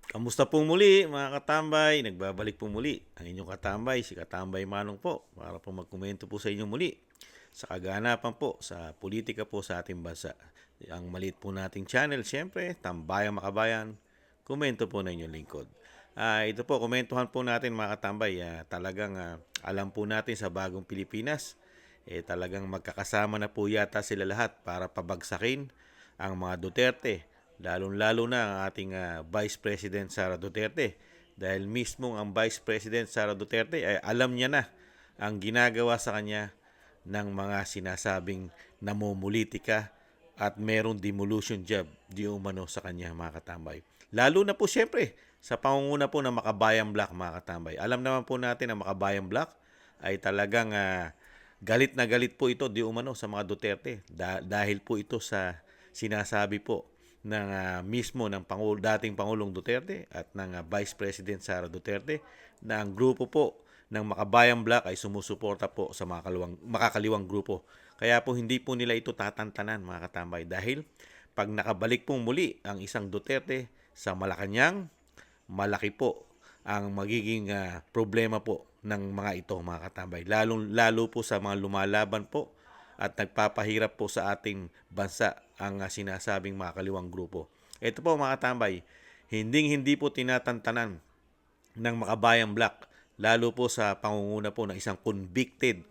Kamusta po muli mga katambay? Nagbabalik po muli ang inyong katambay, si Katambay Manong po, para po magkomento po sa inyo muli sa kaganapan po sa politika po sa ating bansa. Ang maliit po nating channel, syempre, Tambayang Makabayan, komento po na inyong lingkod. Ito po, komentuhan po natin mga katambay. Talagang alam po natin sa bagong Pilipinas, talagang magkakasama na po yata sila lahat para pabagsakin ang mga Duterte, lalong-lalo na ang ating Vice President Sara Duterte. Dahil mismo ang Vice President Sara Duterte ay alam niya na ang ginagawa sa kanya ng mga sinasabing namumulitika at merong demolition job di umano sa kanya mga katambay. Lalo na po siyempre sa pangunguna po ng Makabayang Black mga katambay. Alam naman po natin ang Makabayang Black ay talagang galit na galit po ito di umano sa mga Duterte dahil po ito sa sinasabi po ng mismo ng dating Pangulong Duterte at ng Vice President Sara Duterte na ang grupo po ng Makabayang Black ay sumusuporta po sa makakaliwang grupo. Kaya po hindi po nila ito tatantanan mga katambay dahil pag nakabalik pong muli ang isang Duterte sa Malacanang, malaki po ang magiging problema po ng mga ito mga katambay. Lalo po sa mga lumalaban po at nagpapahirap po sa ating bansa ang sinasabing mga kaliwang grupo. Ito po mga katambay, hindi po tinatantanan ng Makabayang Black, lalo po sa pangunguna po ng isang convicted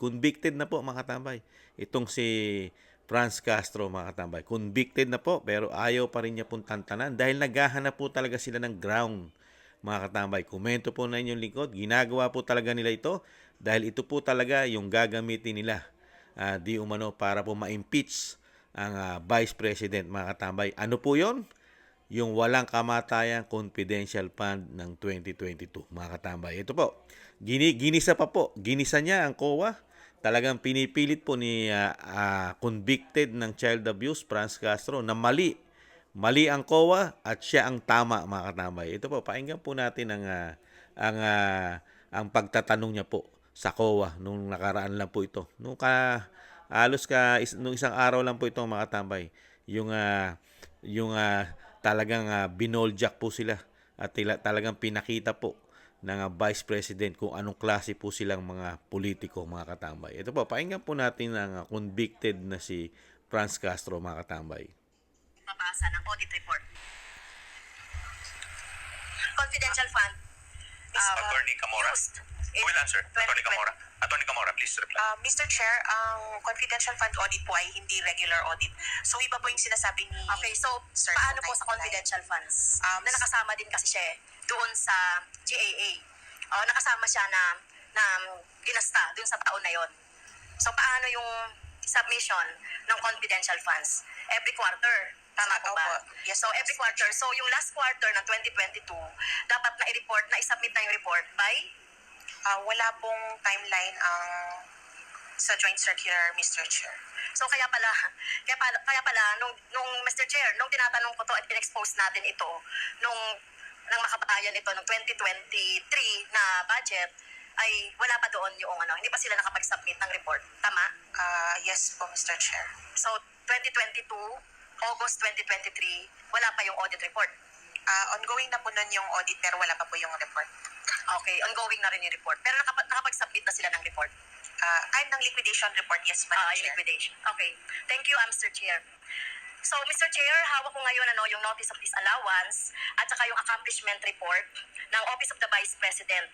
na po mga katambay. Itong si Franz Castro mga katambay, convicted na po pero ayaw pa rin niya pong tantanan dahil naghahanap po talaga sila ng ground mga katambay. Komento po na inyong lingkod, ginagawa po talaga nila ito dahil ito po talaga yung gagamitin nila di umano para po ma-impeach ang Vice President mga katambay. Ano po yon? Yung walang kamatayan confidential fund ng 2022 mga katambay. Ito po, ginisa pa po, ginisa niya ang COA. Talagang pinipilit po ni convicted ng child abuse Franz Castro na mali ang COA at siya ang tama mga katambay. Ito po, pakinggan po natin ang ang pagtatanong niya po sa COA nung nakaraan lang po ito. Nung isang araw lang po ito mga katambay. Yung talagang binoljak po sila at talagang pinakita po ng Vice President kung anong klase po silang mga politiko mga katambay. Ito po, pakinggan po natin ang convicted na si Franz Castro mga katambay. Mabasa ng audit report. Confidential fund Attorney Camora. Who will answer? Attorney Camora. Attorney Camora, please reply. Mr. Chair, ang confidential fund audit po ay hindi regular audit. So iba po yung sinasabi ni Okay, so Sir paano po Tutay sa Tulay. confidential funds? Na nakasama din kasi siya doon sa GAA. Nakasama siya na ginasta doon sa taon na yon. So paano yung submission ng confidential funds? Every quarter. Tama po ba? Yes, So every quarter. So yung last quarter ng 2022, dapat na i-report, na i-submit na yung report by Wala pong timeline ang sa joint circular, Mr. Chair. So kaya pala nung Mr. Chair, nung tinatanong ko to at in-expose natin ito nang makabayan ito ng 2023 na budget ay wala pa doon yung hindi pa sila nakapag-submit ng report. Tama? Yes po, Mr. Chair. So 2022, August 2023, wala pa yung audit report. Ongoing na po nun yung audit pero wala pa po yung report. Okay, ongoing na rin yung report. Pero nakapag-submit na sila ng report. Time ng liquidation report, yes, Madam Yung Chair. liquidation. Okay. Thank you, Mr. Chair. So, Mr. Chair, hawak ko ngayon yung notice of disallowance at saka yung accomplishment report ng Office of the Vice President.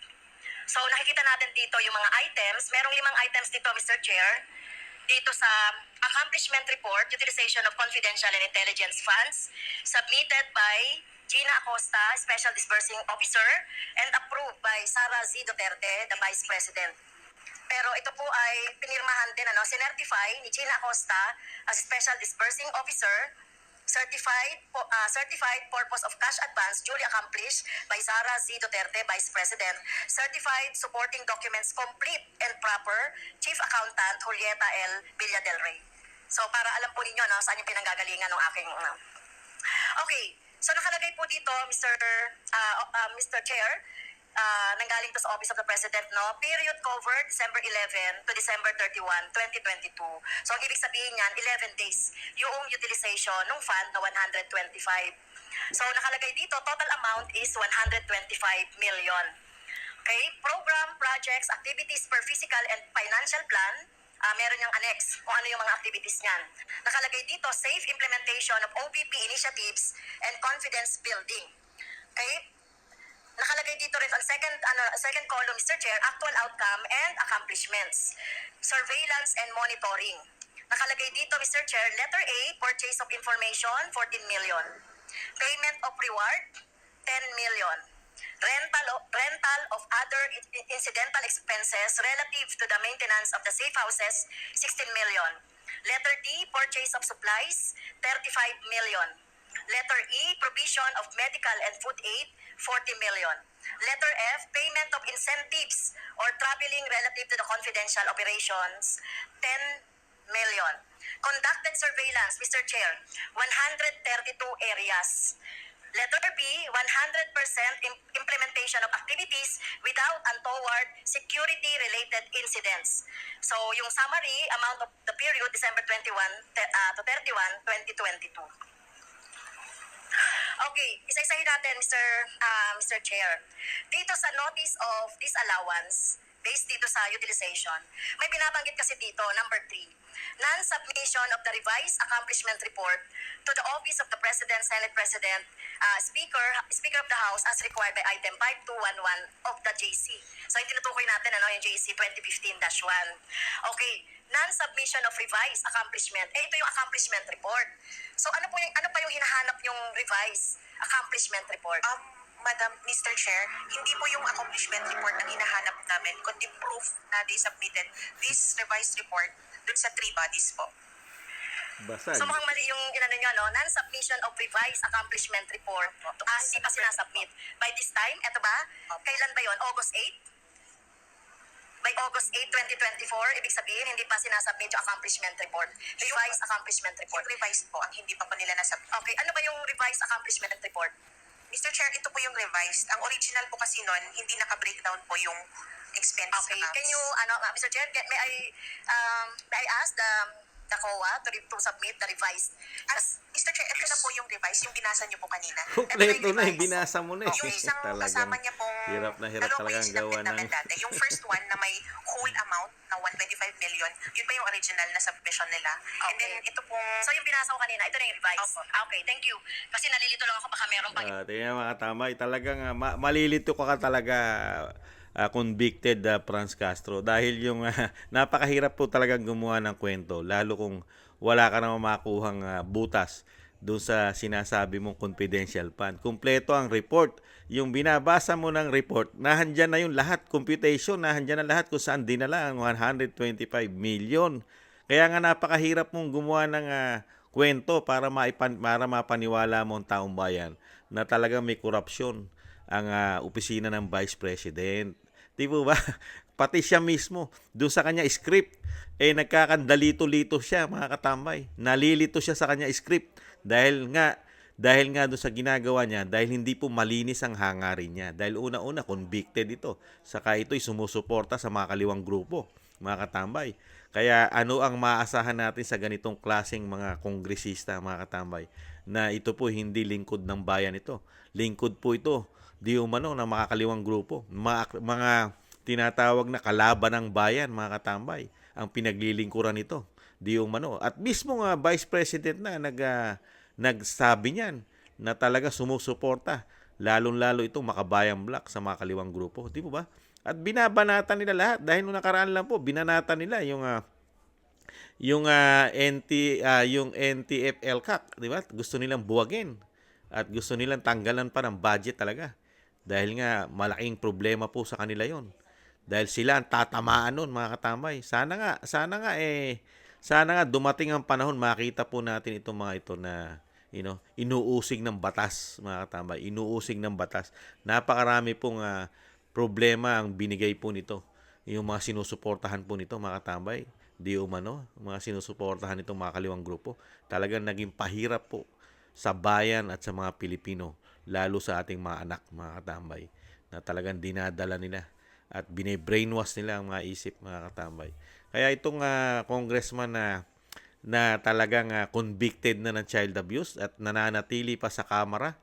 So, nakikita natin dito yung mga items. Merong 5 items dito, Mr. Chair. Dito sa accomplishment report, utilization of confidential and intelligence funds, submitted by Gina Acosta, Special Disbursing Officer, and approved by Sara Z. Duterte, the Vice President. Pero ito po ay pinirmahan din, sinertify ni Gina Acosta as Special Disbursing Officer, certified purpose of cash advance duly accomplished by Sara Z. Duterte, Vice President, certified supporting documents complete and proper, Chief Accountant Julieta L. Villa del Rey. So para alam po ninyo saan yung pinanggagalingan ng aking Okay, so nakalagay po dito, Mr. Chair, nanggaling to sa Office of the President, period cover December 11 to December 31, 2022. So ang ibig sabihin niyan, 11 days yung utilization ng fund na 125. So nakalagay dito, total amount is 125 million. Okay, program, projects, activities per physical and financial plan, meron yung annex kung ano yung mga activities niyan. Nakalagay dito, safe implementation of OVP initiatives and confidence building. Okay? Nakalagay dito rin on second column, Mr. Chair, actual outcome and accomplishments. Surveillance and monitoring. Nakalagay dito, Mr. Chair, letter A, purchase of information, 14 million. Payment of reward, 10 million. Rental of other incidental expenses relative to the maintenance of the safe houses, 16 million. Letter D, purchase of supplies, 35 million. Letter E, provision of medical and food aid, 40 million. Letter F, payment of incentives or traveling relative to the confidential operations, 10 million. Conducted surveillance, Mr. Chair, 132 areas. Letter B, 100% implementation of activities without untoward security-related incidents. So, yung summary, amount of the period, December 21 to 31, 2022. Okay, isa-isahin natin, Mr. Chair. Dito sa notice of disallowance, based dito sa utilization, may binabanggit kasi dito, number 3, non-submission of the revised accomplishment report to the Office of the President, Senate President, Speaker of the House as required by item 5211 of the JC. So, yung tinutukoy natin, yung JC 2015-1. Okay, non-submission of revised accomplishment. Ito yung accomplishment report. So, ano pa yung hinahanap yung revised accomplishment report? Madam, Mr. Chair, hindi po yung accomplishment report ang hinahanap namin, kundi proof na they submitted this revised report dun sa 3 bodies po. Basag. So mukhang mali yung nyo, non-submission of revised accomplishment report. Hindi pa sinasubmit. By this time, eto ba? Kailan ba yon? August 8? By August 8, 2024, ibig sabihin, hindi pa sinasubmit yung accomplishment report. Revised accomplishment report. Yung revised po, ang hindi pa po nila nasubmit. Okay, ano ba yung revised accomplishment report? Mr. Chair, ito po yung revised. Ang original po kasi nun, hindi naka-breakdown po yung expense Okay, accounts. can you, Mr. Chair, may I ask the COA to submit the revised? Mr. Chair, ito na po yung revised, yung binasa niyo po kanina. Kompleto na, binasa mo na eh. Yung isang Talagang kasama niya pong hirap na hirap dalawang talagang page gawa lang namin ng... dati. Yung first one na may whole amount na 125 million, yun pa yung original na submission nila. And then ito pong... So yung binasa ko kanina, ito na yung revised. Opo. Okay, thank you. Kasi nalilito lang ako, baka meron pang Tingnan mga tamay, talagang malilito ka talaga convicted Franz Castro dahil yung napakahirap po talagang gumawa ng kwento lalo kung wala ka naman makuhang butas doon sa sinasabi mong confidential fund. Kumpleto ang report. Yung binabasa mo ng report, nahandyan na yung lahat. Computation, nahandyan na lahat kung saan dinala ang 125 million. Kaya nga napakahirap mong gumawa ng kwento para mapaniwala mo ang taong bayan na talagang may korupsyon ang opisina ng Vice President. Di ba ba? Pati siya mismo, doon sa kanya script, nagkakandalito-lito siya, mga katambay. Nalilito siya sa kanya script dahil nga doon sa ginagawa niya, dahil hindi po malinis ang hangarin niya. Dahil una-una, convicted ito. Saka ito'y sumusuporta sa mga kaliwang grupo, mga katambay. Kaya ano ang maaasahan natin sa ganitong klaseng mga kongresista, mga katambay, na ito po hindi lingkod ng bayan ito. Lingkod po ito, di umano, ng mga kaliwang grupo. Mga tinatawag na kalaban ng bayan, mga katambay, ang pinaglilingkuran nito. Di umano. At mismo nga Vice President na nagsabi niyan na talaga sumusuporta lalong-lalo itong Makabayan Black sa mga kaliwang grupo. Di ba? At binabanatan nila lahat dahil nung nakaraan lang po binanatan nila yung NTF-ELCAC, di ba? Gusto nilang buwagin at gusto nilang tanggalan pa ng budget talaga. Dahil nga malaking problema po sa kanila 'yon. Dahil sila ang tatamaan nun, mga katambay. Sana nga dumating ang panahon makita po natin itong mga ito na inuusig ng batas, mga katambay. Inuusig ng batas. Napakarami pong problema ang binigay po nito. Yung mga sinusuportahan po nito, mga katambay. Di umano, mga sinusuportahan nitong mga kaliwang grupo. Talagang naging pahirap po sa bayan at sa mga Pilipino. Lalo sa ating mga anak, mga katambay. Na talagang dinadala nila. At bine-brainwash nila ang mga isip, mga katambay. Kaya itong congressman na talagang convicted na ng child abuse at nananatili pa sa Kamara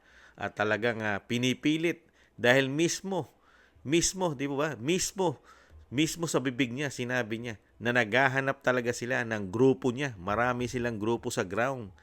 at talagang pinipilit dahil mismo, di ba? Mismo sa bibig niya, sinabi niya na naghahanap talaga sila ng grupo niya. Marami silang grupo sa ground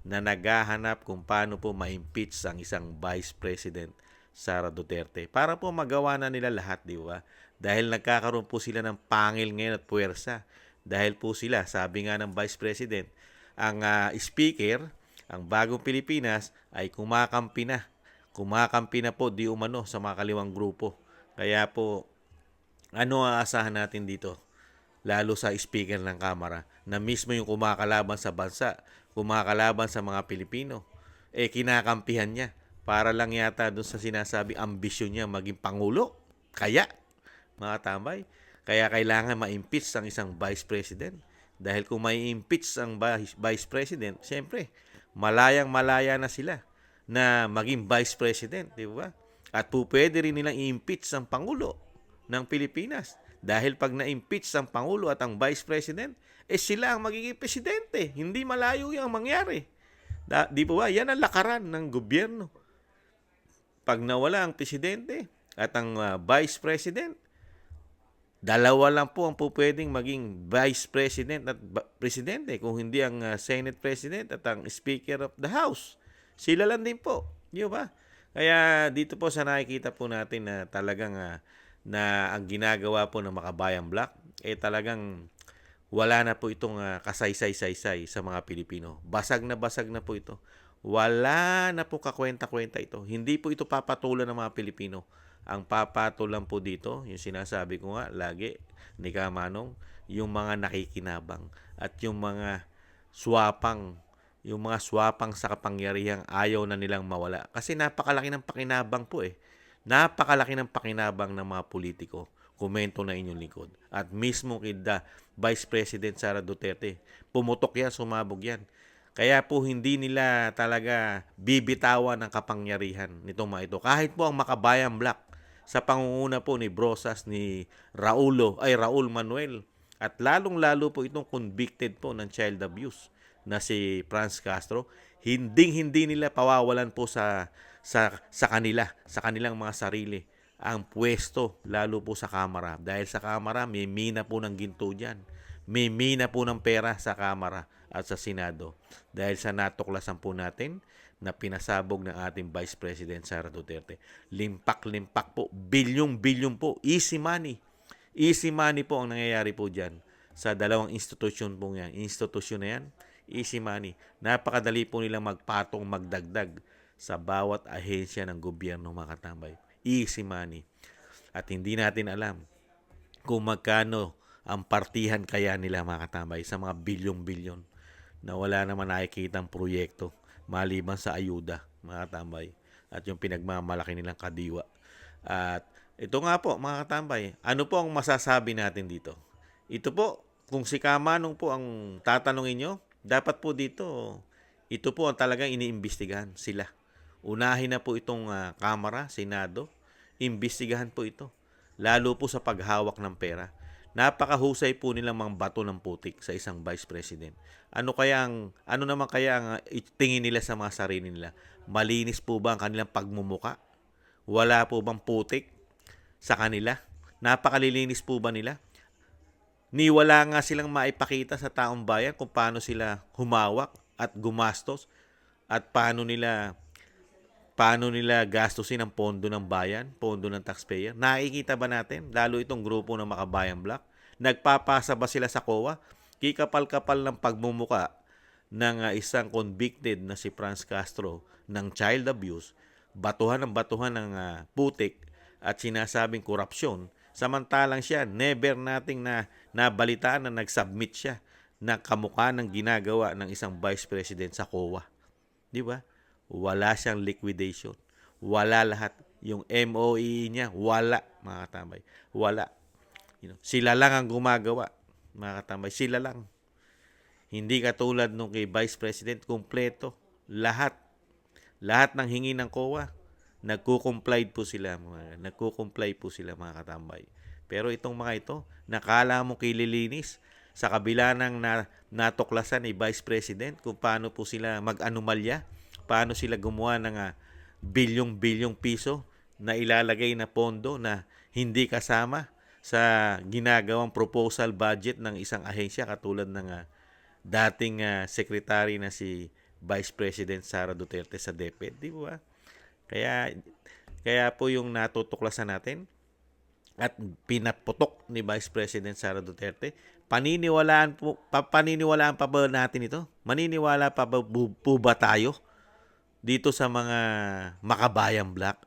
na naghahanap kung paano po ma-impeach ang isang Vice President Sara Duterte. Para po magawa na nila lahat, di ba? Dahil nagkakaroon po sila ng pangil ngayon at puwersa. Dahil po sila, sabi nga ng Vice President, ang speaker, ang bagong Pilipinas, ay kumakampi na. Kumakampi na po di umano sa mga kaliwang grupo. Kaya po, ano ang aasahan natin dito? Lalo sa speaker ng Kamara na mismo yung kumakalaban sa bansa, kumakalaban sa mga Pilipino, kinakampihan niya para lang yata doon sa sinasabi ambisyon niya maging Pangulo. Kaya, mga tambay, kaya kailangan ma-impeach ang isang Vice President. Dahil kung may impeach ang Vice President, siyempre, malayang-malaya na sila na maging Vice President, di ba? At po pwede rin nilang i-impeach ang Pangulo ng Pilipinas. Dahil pag na-impeach ang Pangulo at ang Vice President, sila ang magiging presidente. Hindi malayo yung mangyari. Di ba? Yan ang lakaran ng gobyerno. Pag nawala ang presidente at ang Vice President, dalawa lang po ang pwedeng maging Vice President at Presidente kung hindi ang Senate President at ang Speaker of the House. Sila lang din po. Di ba? Kaya dito po sa nakikita po natin na talagang na ang ginagawa po ng Makabayan Black, talagang wala na po itong kasaysay-saysay sa mga Pilipino. Basag na po ito. Wala na po kakwenta-kwenta ito. Hindi po ito papatulan ng mga Pilipino. Ang papatulan po dito, yung sinasabi ko nga lagi, ni Kamanong, yung mga nakikinabang at yung mga swapang sa kapangyarihang ayaw na nilang mawala. Kasi napakalaki ng pakinabang po Napakalaki ng pakinabang ng mga politiko. Komento na inyong likod. At mismo kida Vice President Sara Duterte, pumutok yan, sumabog yan. Kaya po hindi nila talaga bibitawan ng kapangyarihan nitong mga ito. Kahit po ang Makabayan Black sa pangunguna po ni Brosas, ni Raul Manuel, at lalong-lalo po itong convicted po ng child abuse na si Franz Castro, hindi nila pawawalan po sa kanilang mga sarili ang pwesto, lalo po sa Kamara. Dahil sa Kamara, may mina po ng ginto dyan. May mina po ng pera sa Kamara at sa Senado. Dahil sa natuklasan po natin na pinasabog ng ating Vice President Sara Duterte. Limpak-limpak po, bilyong-bilyon po, easy money. Easy money po ang nangyayari po dyan sa dalawang institusyon po yan. Institusyon na yan, easy money. Napakadali po nilang magpatong, magdagdag sa bawat ahensya ng gobyerno, mga katambay. Easy money. At hindi natin alam kung magkano ang partihan kaya nila, mga katambay, sa mga bilyong-bilyon na wala naman nakikitang proyekto maliban sa ayuda, mga katambay, at yung pinagmamalaki nilang kadiwa. At ito nga po, mga katambay, ano po ang masasabi natin dito? Ito po, kung si Kamanong po ang tatanungin nyo, dapat po dito, ito po ang talagang iniimbestigahan sila. Unahin na po itong Kamara, Senado, imbestigahan po ito. Lalo po sa paghawak ng pera. Napakahusay po nilang mga bato ng putik sa isang Vice President. Ano naman kaya ang tingin nila sa mga sarili nila? Malinis po ba ang kanilang pagmumuka? Wala po bang putik sa kanila? Napakalilinis po ba nila? Wala nga silang maipakita sa taong bayan kung paano sila humawak at gumastos at paano nila gastusin ang pondo ng bayan, pondo ng taxpayer. Nakikita ba natin, lalo itong grupo ng Makabayan Black, nagpapasa ba sila sa COA? Kikapal-kapal ng pagmumuka ng isang convicted na si Franz Castro ng child abuse, batuhan ng putik at sinasabing korupsyon, samantalang siya, never nating nabalitaan na nag-submit siya na kamukha ng ginagawa ng isang Vice President sa COA. Di ba? Wala siyang liquidation. Wala lahat. Yung MOE niya, wala, mga katambay. Wala. Sila lang ang gumagawa, mga katambay. Sila lang. Hindi katulad nung kay Vice President, kumpleto. Lahat ng hingi ng COA, nagko-comply po sila, mga katambay. Pero itong mga ito, nakala mo kililinis sa kabila ng natuklasan ni Vice President kung paano po sila mag-anomalya, paano sila gumawa bilyong-bilyong piso na ilalagay na pondo na hindi kasama sa ginagawang proposal budget ng isang ahensya katulad ng dating secretary na si Vice President Sara Duterte sa DepEd, di ba? Kaya kaya po yung natutuklasan natin at pinaputok ni Vice President Sara Duterte, paniniwalaan pa ba natin ito? Maniniwala pa ba, po ba tayo dito sa mga makabayang black?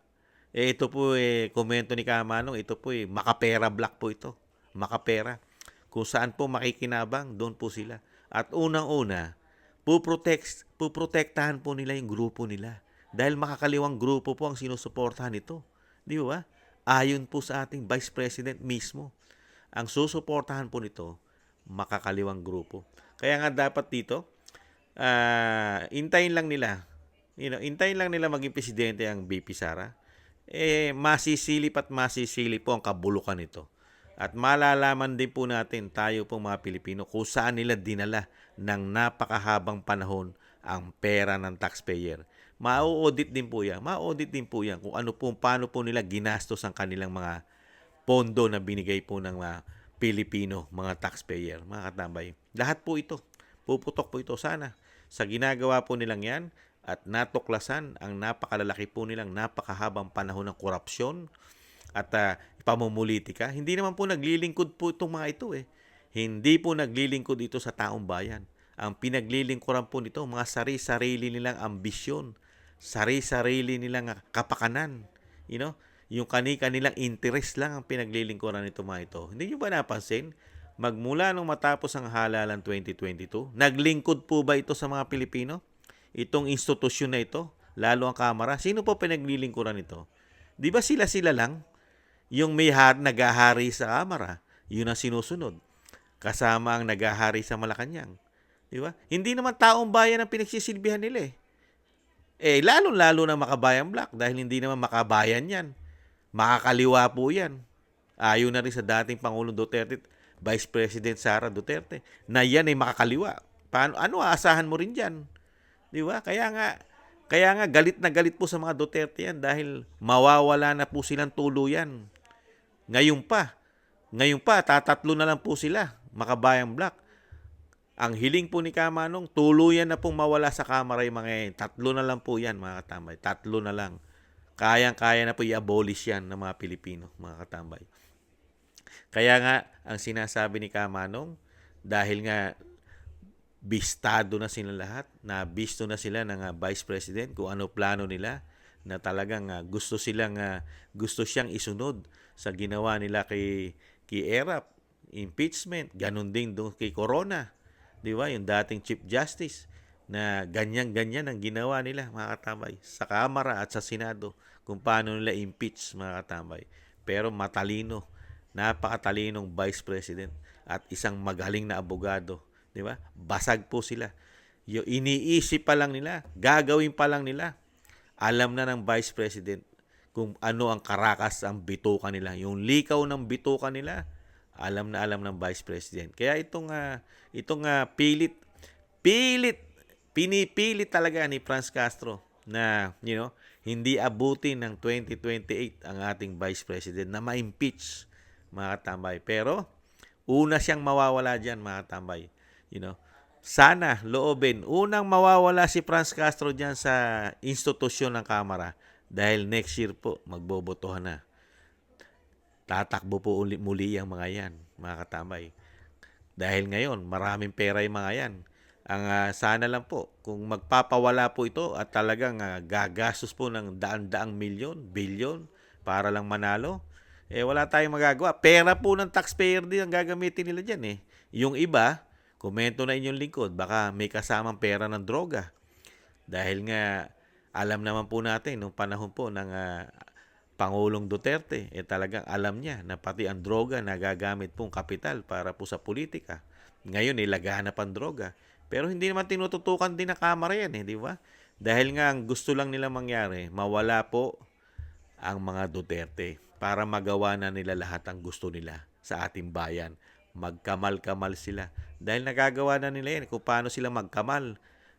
Ito po komento ni Kamanong, ito po makapera black po ito. Makapera. Kung saan po makikinabang, doon po sila. At unang-una, puprotektahan po nila yung grupo nila. Dahil makakaliwang grupo po ang sinusuportahan ito. Di ba? Ayon po sa ating Vice President mismo. Ang susuportahan po nito, makakaliwang grupo. Kaya nga dapat dito, intayin lang nila. Intayin lang nila maging presidente ang BP Sara. Masisilip at masisilip po ang kabulukan nito. At malalaman din po natin, tayo pong mga Pilipino, kung saan nila dinala ng napakahabang panahon ang pera ng taxpayer. Mau-audit din po yan. Kung paano po nila ginastos ang kanilang mga pondo na binigay po ng mga Pilipino, mga taxpayer, mga katambay. Lahat po ito, puputok po ito sana sa ginagawa po nilang yan at natuklasan ang napakalalaki po nilang napakahabang panahon ng korupsyon at pamumulitika. Hindi naman po naglilingkod po itong mga ito Hindi po naglilingkod ito sa taong bayan. Ang pinaglilingkuran po nito, mga sarili nilang ambisyon, sarili nilang kapakanan. Yung kanilang interest lang ang pinaglilingkuran nito mga ito. Hindi nyo ba napansin? Magmula nung matapos ang halalan 2022, naglingkod po ba ito sa mga Pilipino? Itong institusyon na ito, lalo ang Kamara, sino po pinaglilingkuran ito? Di ba sila lang? Yung may nagahari sa Kamara, yun ang sinusunod. Kasama ang nagahari sa Malacanang. Di ba? Hindi naman taong bayan ang pinagsisilbihan nila lalo-lalo na makabayang black dahil hindi naman makabayan yan. Makakaliwa po yan. Ayon na rin sa dating Pangulong Duterte, Vice President Sara Duterte, na yan ay makakaliwa. Ano aasahan mo rin dyan? Di ba? Kaya nga galit na galit po sa mga Duterte yan dahil mawawala na po silang tuluyan. Ngayon pa, tatatlo na lang po sila, makabayang black. Ang hiling po ni Kamanong, tuluyan na pong mawala sa Kamara yung mga yan. Tatlo na lang po yan, mga katambay. Tatlo na lang. Kayang-kaya na po i-abolish yan ng mga Pilipino, mga katambay. Kaya nga, ang sinasabi ni Kamanong, dahil nga bistado na sila lahat, nabisto na sila ng Vice President kung ano plano nila, na talagang gusto siyang isunod sa ginawa nila kay Erap, impeachment, ganun din doon kay Corona. Di ba? Yung dating Chief Justice na ganyan-ganyan ang ginawa nila, mga katambay, sa Kamara at sa Senado kung paano nila impeach, mga katambay. Pero matalino, napakatalinong Vice President at isang magaling na abogado. Di ba? Basag po sila. Yung iniisip pa lang nila, gagawin pa lang nila. Alam na ng Vice President kung ano ang karakas ang bituka nila. Yung likaw ng bituka nila, alam ng Vice President. Kaya itong pinipilit talaga ni Franz Castro na hindi abutin ng 2028 ang ating Vice President na ma-impeach, mga katambay. Pero una siyang mawawala diyan, mga katambay. Sana loobin, unang mawawala si Franz Castro diyan sa institusyon ng Kamara dahil next year po magbobotohan na. Tatakbo po muli ang mga yan, mga katambay. Dahil ngayon, maraming pera yung mga yan. Ang sana lang po, kung magpapawala po ito at talagang gagastos po ng daan-daang milyon, bilyon, para lang manalo, wala tayong magagawa. Pera po ng taxpayer din ang gagamitin nila dyan Yung iba, komento na inyong lingkod, baka may kasamang pera ng droga. Dahil nga, alam naman po natin, nung panahon po ng Pangulong Duterte, talagang alam niya na pati ang droga nagagamit pong kapital para po sa politika. Ngayon, laganap ang droga. Pero hindi naman tinututukan din ng Kamara yan, di ba? Dahil nga, ang gusto lang nila mangyari, mawala po ang mga Duterte para magawa na nila lahat ang gusto nila sa ating bayan. Magkamal-kamal sila. Dahil nagagawa na nila yan kung paano sila magkamal.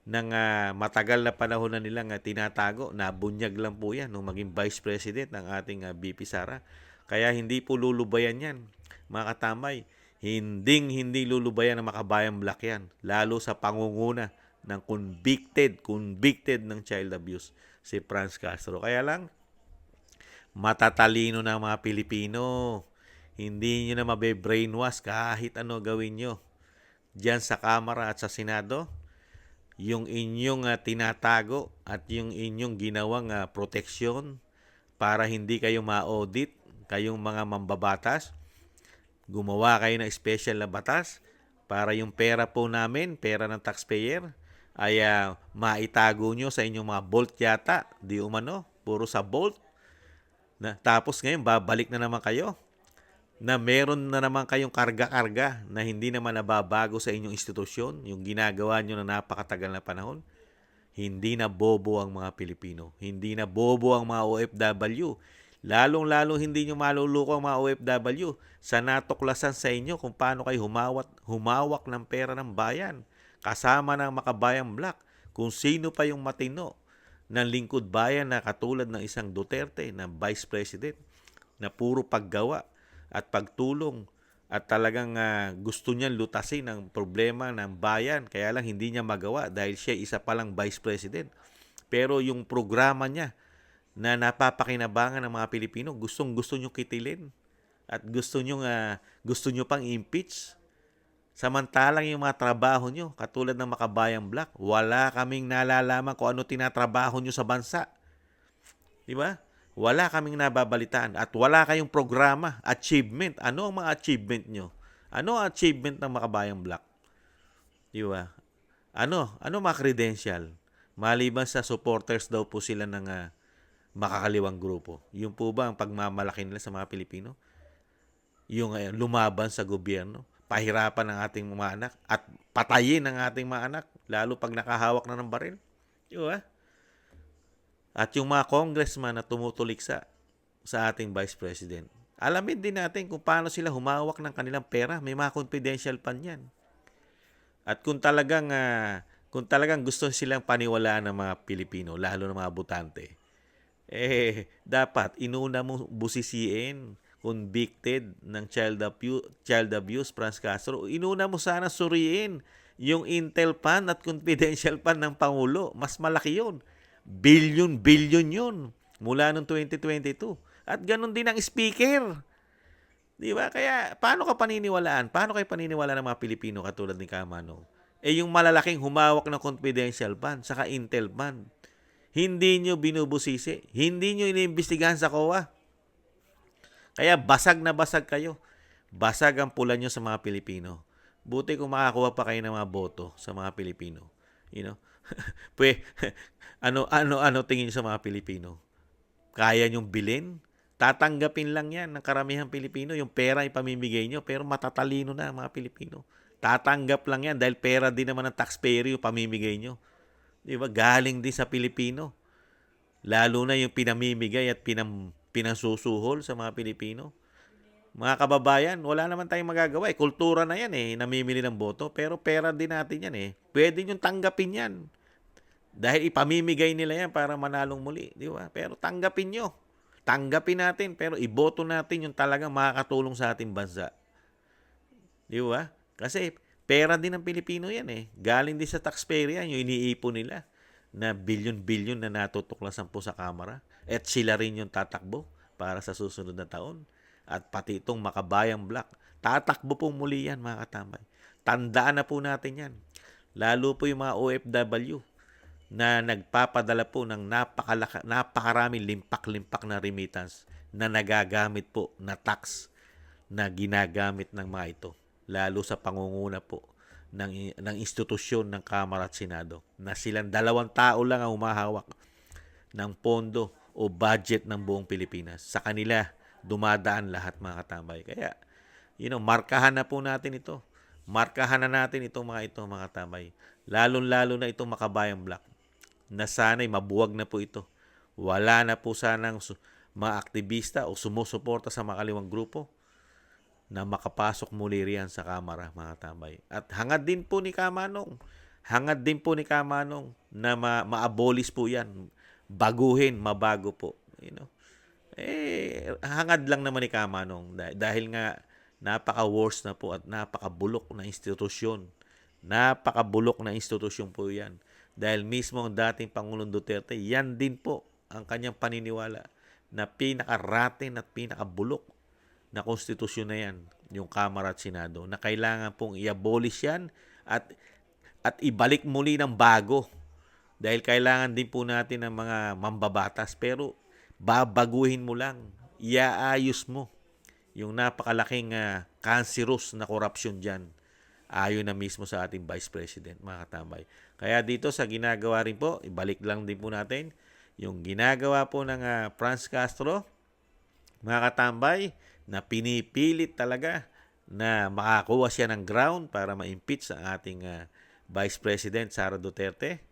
matagal na panahon na nilang tinatago. Nabunyag lang po yan nung maging Vice President ng ating VP Sara. Kaya hindi po lulubayan yan, mga katambay. Hindi lulubayan ng Makabayan Black yan. Lalo sa pangunguna ng convicted ng child abuse, si Franz Castro. Kaya lang, matatalino na ang mga Pilipino. Hindi nyo na mabe-brainwash kahit ano gawin nyo. Diyan sa Kamara at sa Senado, yung inyong tinatago at yung inyong ginawang proteksyon para hindi kayo ma-audit, kayong mga mambabatas, gumawa kayo ng special na batas para yung pera po namin, pera ng taxpayer, ay maitago nyo sa inyong mga vault yata. Di umano, puro sa vault. Tapos ngayon, babalik na naman kayo na meron na naman kayong karga-karga na hindi naman nababago sa inyong institusyon, yung ginagawa nyo na napakatagal na panahon. Hindi na bobo ang mga Pilipino. Hindi na bobo ang mga OFW. Lalong-lalo hindi nyo maluluko ang mga OFW sa natuklasan sa inyo kung paano kayo humawak ng pera ng bayan kasama ng Makabayan Black. Kung sino pa yung matino ng lingkod bayan na katulad ng isang Duterte na Vice President na puro paggawa at pagtulong at talagang gusto niyang lutasin ang problema ng bayan. Kaya lang hindi niya magawa dahil siya isa palang Vice President. Pero yung programa niya na napapakinabangan ng mga Pilipino, gusto nyo kitilin at gusto nyo pang impeach. Samantalang yung mga trabaho nyo, katulad ng Makabayan Black, wala kaming nalalaman kung ano tinatrabaho nyo sa bansa. Di ba? Wala kaming nababalitaan at wala kayong programa, achievement. Ano ang mga achievement nyo? Ano ang achievement ng Makabayan Black? Di ba? Ano mga credential? Maliban sa supporters daw po sila ng makakaliwang grupo. Yung po ba ang pagmamalaki nila sa mga Pilipino? Yung lumaban sa gobyerno, pahirapan ng ating mga anak at patayin ng ating mga anak, lalo pag nakahawak na ng baril. Di ba? At yung mga congressman na tumutuliksa sa ating Vice President, alamin din natin kung paano sila humawak ng kanilang pera. May mga confidential pan yan. At kung talagang gusto silang paniwalaan ng mga Pilipino, lalo ng mga botante, dapat inuna mo busisiin convicted ng child abuse, Franz Castro. Inuna mo sana suriin yung intel pan at confidential pan ng Pangulo. Mas malaki yun. Billion yun mula noong 2022. At ganun din ang speaker. Di ba? Kaya paano kayo paniniwalaan ng mga Pilipino katulad ni Kamano? Yung malalaking humawak ng confidential pan saka intel pan. Hindi nyo binubusisi. Hindi nyo iniimbestigahan sa COA. Kaya basag na basag kayo. Basag ang pula nyo sa mga Pilipino. Buti kung makakuha pa kayo ng mga boto sa mga Pilipino. You know? ano tingin nyo sa mga Pilipino? Kaya nyong bilhin? Tatanggapin lang yan ng karamihang Pilipino. Yung pera ipamimigay nyo, pero matatalino na ang mga Pilipino. Tatanggap lang yan dahil pera din naman ng taxpayer yung pamimigay nyo. Di ba? Galing din sa Pilipino. Lalo na yung pinamimigay at pinasusuhol sa mga Pilipino. Mga kababayan, wala naman tayong magagawa. Kultura na yan namimili ng boto. Pero pera din natin yan Pwede nyo tanggapin yan. Dahil ipamimigay nila yan para manalong muli. Di ba? Pero tanggapin nyo. Tanggapin natin. Pero iboto natin yung talagang makakatulong sa ating bansa. Di ba? Kasi pera din ng Pilipino yan Galing din sa taxpayer yan. Yung iniipon nila na bilyon-bilyon na natutuklasan po sa Kamara. At sila rin yung tatakbo para sa susunod na taon. At pati itong Makabayan Black. Tatakbo pong muli yan, mga katambay. Tandaan na po natin yan. Lalo po yung mga OFW na nagpapadala po ng napakaraming limpak-limpak na remittance na nagagamit po na tax na ginagamit ng mga ito. Lalo sa pangunguna po ng institusyon ng Kamara at Senado na silang 2 tao lang ang humahawak ng pondo o budget ng buong Pilipinas. Sa kanila, dumadaan lahat, mga katambay. Kaya, markahan na po natin ito. Markahan na natin itong mga katambay. Lalo-lalo na itong Makabayan Black na sana'y mabuwag na po ito. Wala na po sanang mga aktivista o sumusuporta sa makaliwang grupo na makapasok muli riyan sa Kamara, mga katambay. At hangad din po ni Kamanong, Hangad din po ni Kamanong na ma-abolish po yan. Baguhin, mabago po. Hangad lang naman ni Kamanong dahil nga napaka-worst na po at napaka-bulok na institusyon. Napaka-bulok na institusyon po yan. Dahil mismo ang dating Pangulong Duterte, yan din po ang kanyang paniniwala na pinaka-rotten at pinaka-bulok na konstitusyon na yan, yung Kamara at Senado, na kailangan pong i-abolish yan at ibalik muli ng bago. Dahil kailangan din po natin ng mga mambabatas, pero babaguhin mo lang, iaayos mo yung napakalaking cancerous na korupsyon dyan. Ayon na mismo sa ating Vice President, mga katambay. Kaya dito sa ginagawa rin po, ibalik lang din po natin, yung ginagawa po ng Franz Castro, mga katambay, na pinipilit talaga na makakuha siya ng ground para ma-impeach ang ating Vice President Sara Duterte,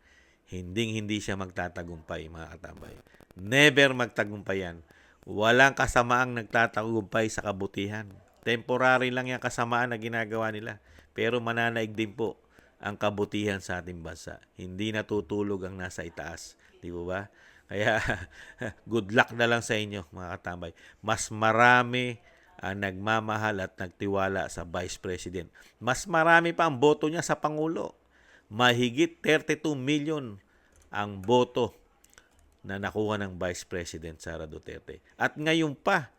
hindi siya magtatagumpay, mga katambay. Never magtagumpay yan. Walang kasamaang nagtatagumpay sa kabutihan. Temporary lang yung kasamaan na ginagawa nila. Pero mananaig din po ang kabutihan sa ating bansa. Hindi natutulog ang nasa itaas. Di ba? Kaya good luck na lang sa inyo, mga katambay. Mas marami ang nagmamahal at nagtiwala sa Vice President. Mas marami pa ang boto niya sa Pangulo. Mahigit 32 million ang boto na nakuha ng Vice President Sara Duterte. At ngayon pa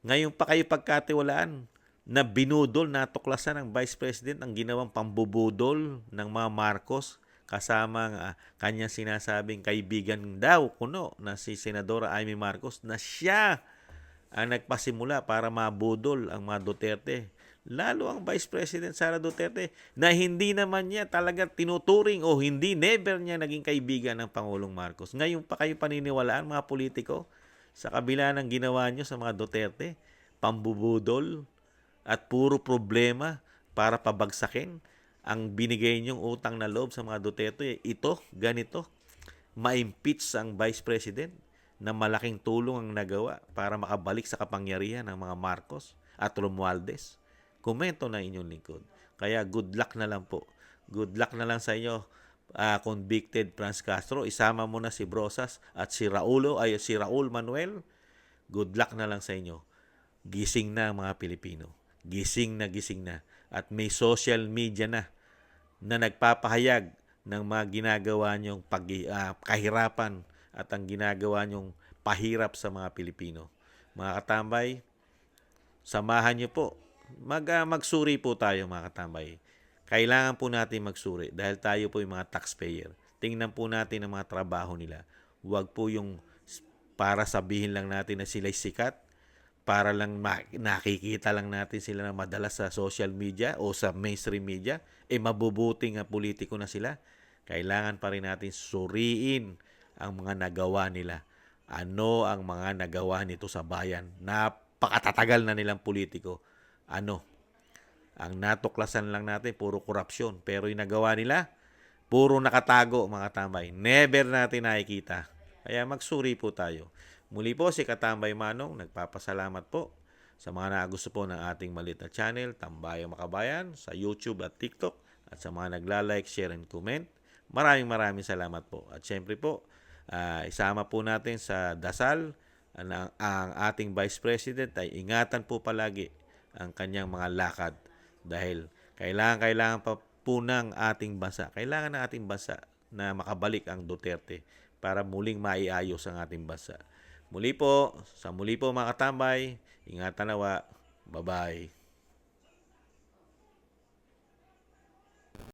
kayo pagkatiwalaan na binudol, natuklasan ng Vice President ang ginawang pambubudol ng mga Marcos kasama ang kanyang sinasabing kaibigan daw kuno na si Senadora Amy Marcos na siya ang nagpasimula para mabudol ang mga Duterte. Lalo ang Vice President Sara Duterte na hindi naman niya talaga tinuturing o never niya naging kaibigan ng Pangulong Marcos. Ngayon pa kayo paniniwalaan, mga politiko, sa kabila ng ginawa niyo sa mga Duterte, pambubudol at puro problema para pabagsakin ang binigay niyong utang na loob sa mga Duterte. Ito, ganito, ma-impeach ang Vice President na malaking tulong ang nagawa para makabalik sa kapangyarihan ng mga Marcos at Romualdez. Komento na inyong lingkod. Kaya good luck na lang po. Good luck na lang sa inyo, convicted Franz Castro. Isama mo na si Brosas at si Raul Manuel. Good luck na lang sa inyo. Gising na ang mga Pilipino. Gising na. At may social media na nagpapahayag ng mga ginagawa niyong kahirapan at ang ginagawa niyong pahirap sa mga Pilipino. Mga katambay, samahan niyo po. Magsuri po tayo, mga katambay. Kailangan po natin magsuri dahil tayo po yung mga taxpayer. Tingnan po natin ang mga trabaho nila. Huwag po yung para sabihin lang natin na sila'y sikat, para lang nakikita lang natin sila na madalas sa social media o sa mainstream media, mabubuting politiko na sila. Kailangan pa rin natin suriin ang mga nagawa nila. Ano ang mga nagawa nito sa bayan? Napakatatagal na nilang politiko. Ang natuklasan lang natin, puro korupsyon. Pero yung nagawa nila, puro nakatago, mga tambay. Never natin nakikita. Kaya magsuri po tayo. Muli po si Katambay Manong, nagpapasalamat po sa mga nagusto po ng ating maliit na channel, Tambayang Makabayan, sa YouTube at TikTok, at sa mga nagla-like, share, and comment. Maraming salamat po. At syempre po, isama po natin sa dasal ang ating Vice President ay ingatan po palagi ang kanyang mga lakad dahil kailangan pa po ng ating bansa. Kailangan ng ating bansa na makabalik ang Duterte para muling maiayos ang ating bansa. Muli po mga katambay, ingatan nawa. Bye-bye.